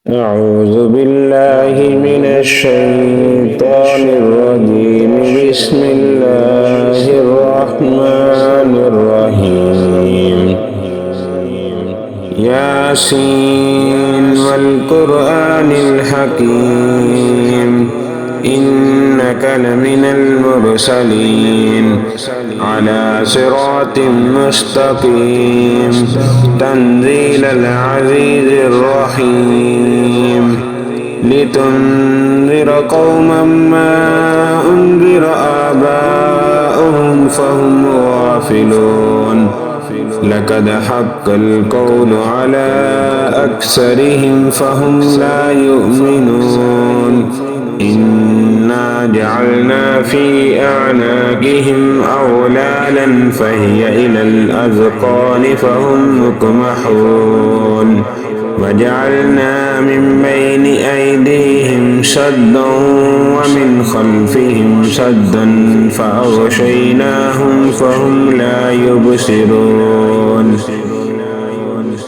أعوذ بالله من الشيطان الرجيم. بسم الله الرحمن الرحيم. ياسين والقرآن الحكيم إنك لمن المرسلين على صراط مستقيم تنزيل العزيز الرحيم لتنذر قوما ما أنذر آباؤهم فهم غافلون لقد حق القول على أكثرهم فهم لا يؤمنون إنا جعلنا في أعناقهم أغلالا فهي إلى الأذقان فهم مقمحون وجعلنا من بين أيديهم سدا ومن خلفهم سدا فأغشيناهم فهم لا يبصرون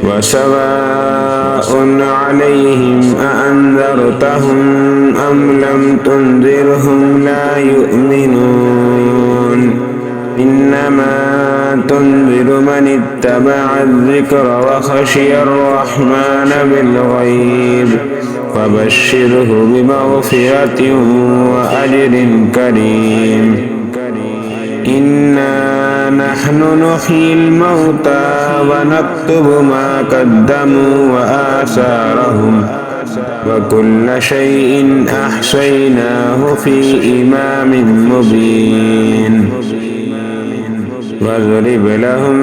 وسواء عليهم أأنذرتهم أم لم تنذرهم لا يؤمنون إنما تنذر من اتبع الذكر وخشي الرحمن بالغيب فبشره بمغفرة وأجر كريم. إنا نحن نحيي الموتى ونكتب ما قدموا وآثارهم وكل شيء أحصيناه في إمام مبين. واضرب لهم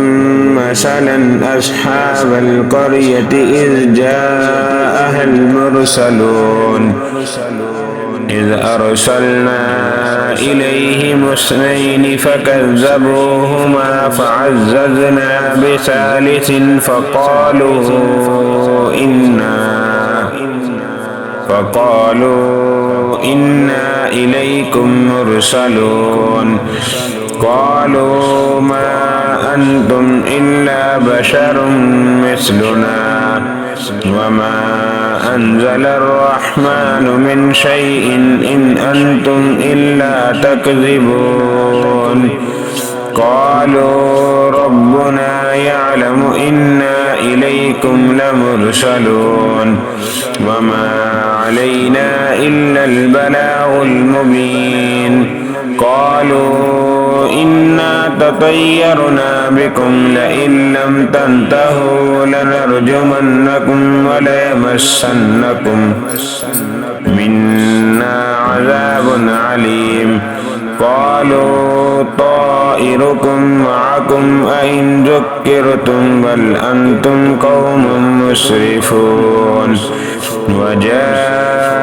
مثلا أصحاب القرية إذ جاءها المرسلون إذ أرسلنا إليهم اثنين فكذبوهما فعززنا بثالث فقالوا إنا إليكم مرسلون قالوا ما أنتم إلا بشر مثلنا وما أنزل الرحمن من شيء إن أنتم إلا تكذبون قالوا ربنا يعلم إنا إليكم لمرسلون وما علينا إلا البلاغ المبين. قالوا إنا تطيرنا بكم لئن لم تنتهوا لنرجمنكم وليمسنكم منا عذاب عليم. قالوا طائركم معكم أئن ذكرتم بل أنتم قوم مسرفون. وجاء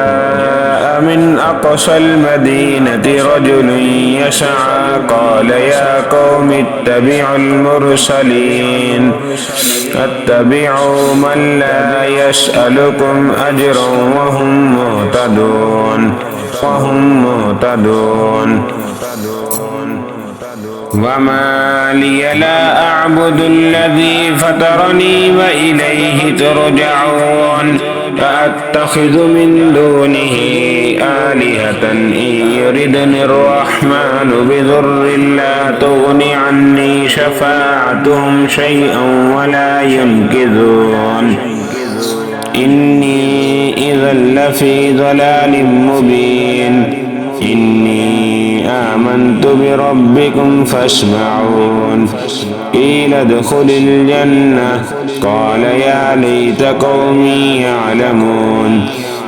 من أقصى المدينة رجل يسعى قال يا قوم اتبعوا المرسلين اتبعوا من لا يسألكم أجرا وهم مهتدون. وما لي لا أعبد الذي فطرني وإليه ترجعون أأتخذ من دونه آلهة إن يردني الرحمن بضر لا تغن عني شفاعتهم شيئا ولا ينقذون. إني إذا لفي ضلال مبين. إني آمنت بربكم فاسمعون. قيل ادخل الجنة قال يا ليت قومي يعلمون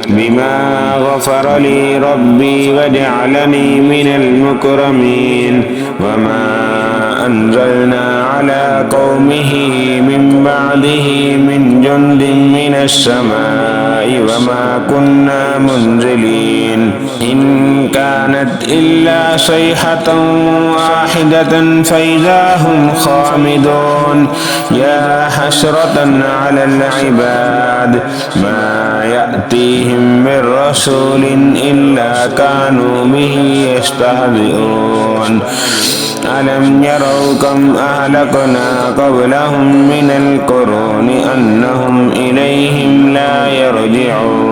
بما غفر لي ربي وجعلني من المكرمين. وما أنزلنا على قومه من بعده من جند من السماء وما كنا منزلين. إن كانت إلا صيحة واحدة فإذا هم خامدون. يا حسرة على العباد ما يأتيهم من رسول إلا كانوا به يستهزئون. ألم يروا كم أهلكنا قبلهم من القرون أنهم إليهم لا يرجعون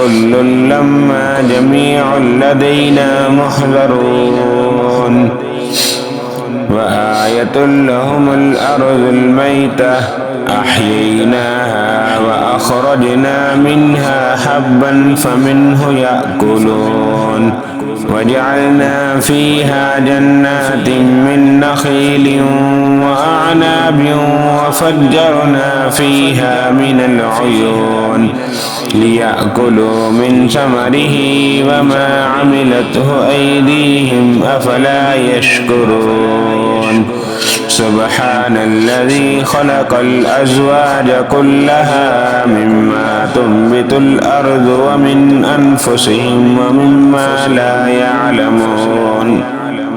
وكل لما جميع لدينا محضرون وآية لهم الأرض الميتة أحييناها وأخرجنا منها حبا فمنه يأكلون وجعلنا فيها جنات من نخيل وأعناب وفجرنا فيها من العيون ليأكلوا من ثمره وما عملته أيديهم أفلا يشكرون سبحان الذي خلق الأزواج كلها مما تنبت الأرض ومن أنفسهم ومما لا يعلمون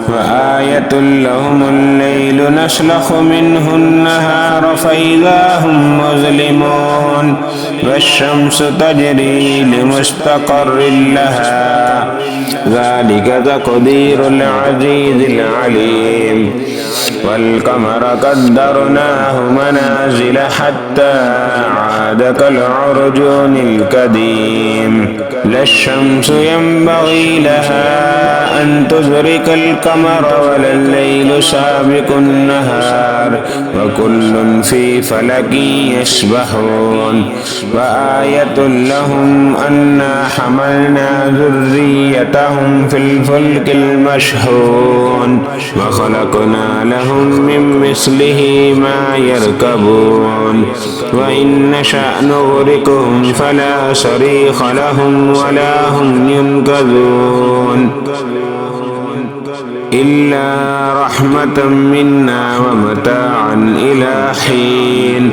وآية لهم الليل نسلخ منه النهار فإذا هم مظلمون والشمس تجري لمستقر لها ذلك تقدير العزيز العليم والقمر قدرناه منازل حتى عاد كالعرجون القديم لا الشمس ينبغي لها أن تدرك القمر ولا الليل سابق النهار وكل في فلك يسبحون وآية لهم أنا حملنا ذريتهم في الفلك المشحون وخلقنا لهم من مثله ما يركبون وإن نشأ نغرقهم فلا صريخ لهم ولا هم ينقذون إلا رحمة منا ومتاعا إلى حين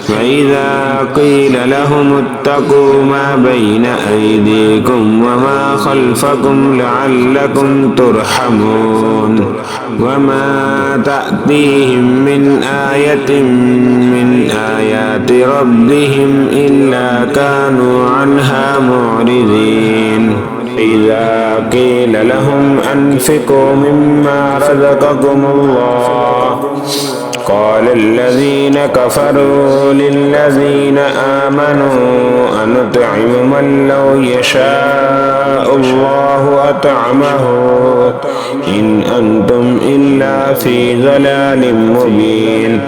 فإذا قيل لهم اتقوا ما بين أيديكم وما خلفكم لعلكم ترحمون وما تأتيهم من آية من آيات ربهم إلا كانوا عنها معرضين إذا قيل لهم أنفقوا مما رزقكم الله قال الذين كفروا للذين آمنوا أنطعم من لو يشاء الله أطعمه إن أنتم إلا في ضلال مبين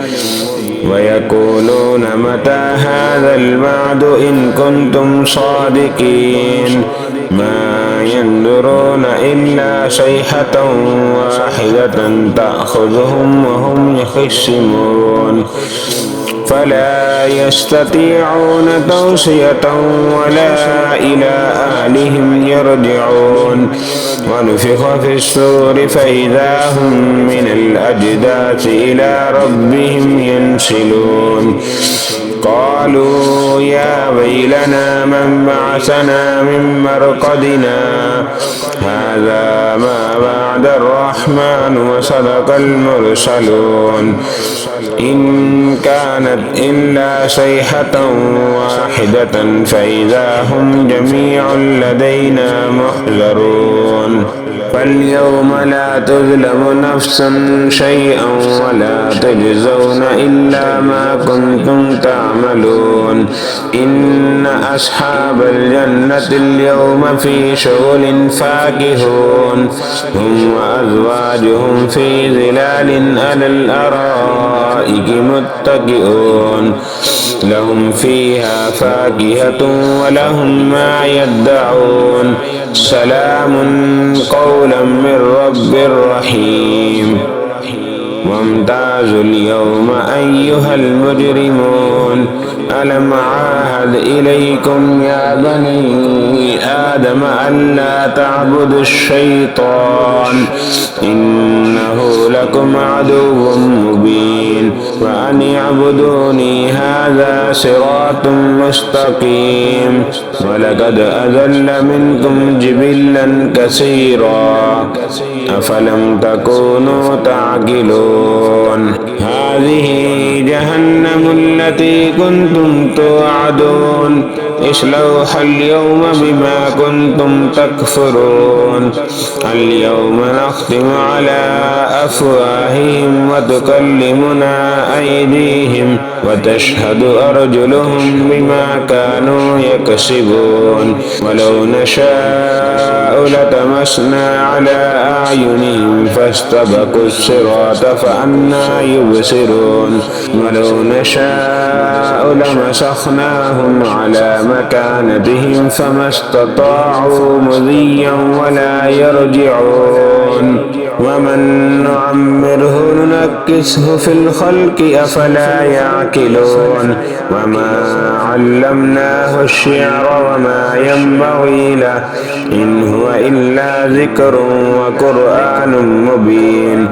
ويقولون متى هذا الوعد إن كنتم صادقين ما ينظرون إلا صيحة واحدة تأخذهم وهم يخصمون فلا يستطيعون توصية ولا إلى أهلهم يرجعون ونفخ في الصور فإذا هم من الأجداث إلى ربهم ينسلون قالوا يا ويلنا من بعثنا من مرقدنا هذا ما وعد الرحمن وصدق المرسلون إن كانت إلا صيحة واحدة فإذا هم جميع لدينا محضرون فاليوم لا تظلم نفس شيئا ولا تجزون إلا ما كنتم تعملون إن أصحاب الجنة اليوم في شغل فاكهون هم وأزواجهم في ظلال على الأرائك متكئون لهم فيها فاكهة ولهم ما يدعون سلام قولا من رب رحيم وامتازوا اليوم أيها المجرمون ألم عاهد إليكم يا بني آدم ألا تعبدوا الشيطان إنه لكم عدو مبين وأن اعبدوني هذا صراط مستقيم ولقد أضل منكم جبلا كثيرا أفلم تكونوا تعقلون هذه جهنم التي كنتم توعدون اصلوها اليوم بما كنتم تكفرون اليوم نختم على أفواههم وتكلمنا أيديهم وتشهد أرجلهم بما كانوا يكسبون ولو نشاء لتمسنا على أعينهم فاستبقوا الصراط فأنى يبصرون ولو نشاء لمسخناهم على مكانتهم فما استطاعوا مضيا ولا يرجعون ومن نعمره ننكسه في الخلق أفلا يعقلون وما علمناه الشعر وما ينبغي له إن هو إلا ذكر وقرآن مبين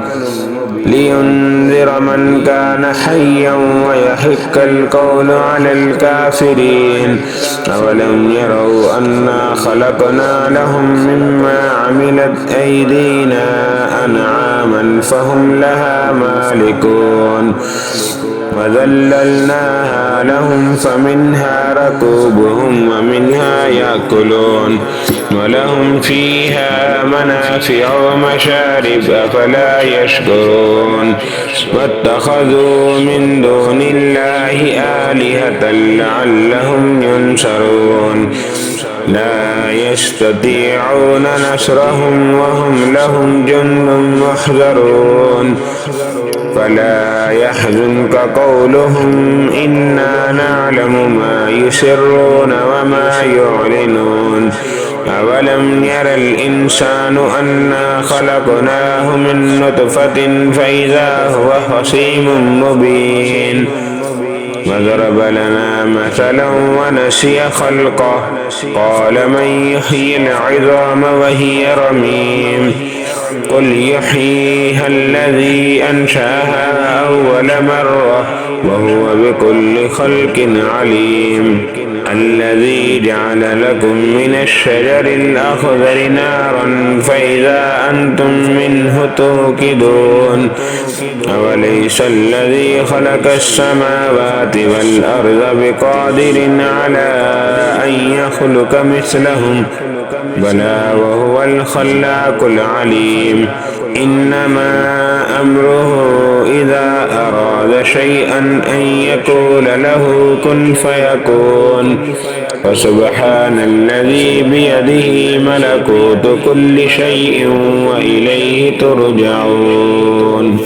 لينذر من كان حيا ويحق القول على الكافرين أولم يروا أنا خلقنا لهم مما عملت أيدينا أنعاما فهم لها مالكون وذللناها لهم فمنها ركوبهم ومنها يأكلون ولهم فيها منافع ومشارب أفلا يشكرون واتخذوا من دون الله آلهة لعلهم ينصرون لا يستطيعون نصرهم وهم لهم جند محضرون فلا يحزنك قولهم إنا نعلم ما يسرون وما يعلنون أولم ير الإنسان أنا خلقناه من نطفة فإذا هو خصيم مبين وضرب لنا مثلا ونسي خلقه قال من يحيي العظام وهي رميم قل يحييها الذي أنشأها أول مرة وهو بكل خلق عليم الذي جعل لكم من الشجر الأخضر نارا فإذا أنتم منه توقدون أوليس الذي خلق السماوات والأرض بقادر على أن يخلق مثلهم بلى وهو الخلاق العليم إنما أمره إذا أراد شيئا أن يقول له كن فيكون فسبحان الذي بيده ملكوت كل شيء وإليه ترجعون